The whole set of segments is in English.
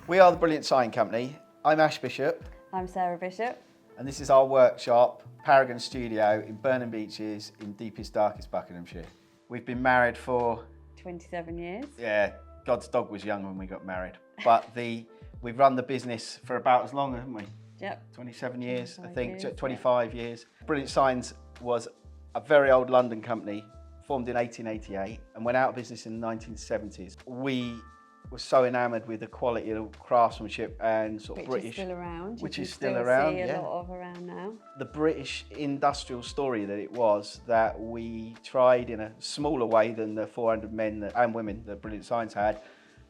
We are the Brilliant Sign Company. I'm Ash Bishop, I'm Sarah Bishop. and this is our workshop, Paragon Studio in Burnham Beeches in deepest, darkest Buckinghamshire. We've been married for, 27 years. yeah, God's dog was young when we got married, but we've run the business for about as long, haven't we? Yep. 27 years, I 25 think, years, 25 years. Brilliant Signs was a very old London company, formed in 1888 and went out of business in the 1970s. We were so enamoured with the quality of craftsmanship and sort of Which British, is still around. which You is can still around, see yeah. a lot of around now. The British industrial story that it was, that we tried in a smaller way than the 400 men and women that Brilliant Signs had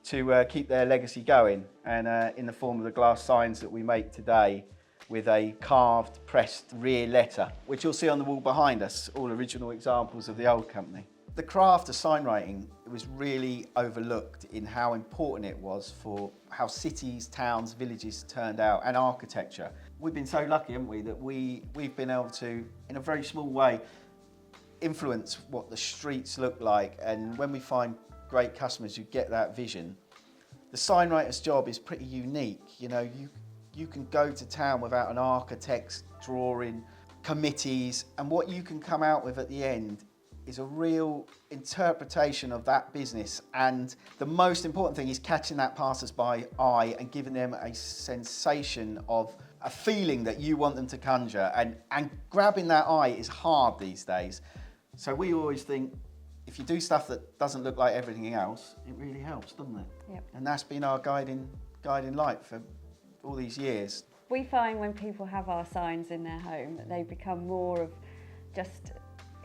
to keep their legacy going, and in the form of the glass signs that we make today with a carved, pressed rear letter, which you'll see on the wall behind us, all original examples of the old company. The craft of signwriting was really overlooked in how important it was for how cities, towns, villages turned out, and architecture. We've been so lucky, haven't we, that we've been able to, in a very small way, influence what the streets look like. And when we find great customers who get that vision, the signwriter's job is pretty unique. You know, you can go to town without an architect's drawing, committees, and what you can come out with at the end is a real interpretation of that business. And the most important thing is catching that passers-by eye and giving them a sensation of a feeling that you want them to conjure. And grabbing that eye is hard these days. So we always think, if you do stuff that doesn't look like everything else, it really helps, doesn't it? Yep. And that's been our guiding light for all these years. We find when people have our signs in their home that they become more of just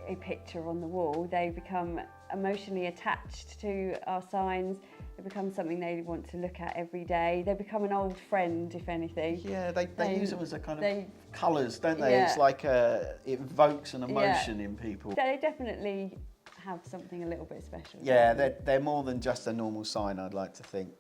a picture on the wall. They become emotionally attached to our signs. It becomes something they want to look at every day. They become an old friend, if anything. Yeah, they use them as a kind of colours, don't they? Yeah. It's like it evokes an emotion in people. They definitely have something a little bit special. Yeah, they're more than just a normal sign, I'd like to think.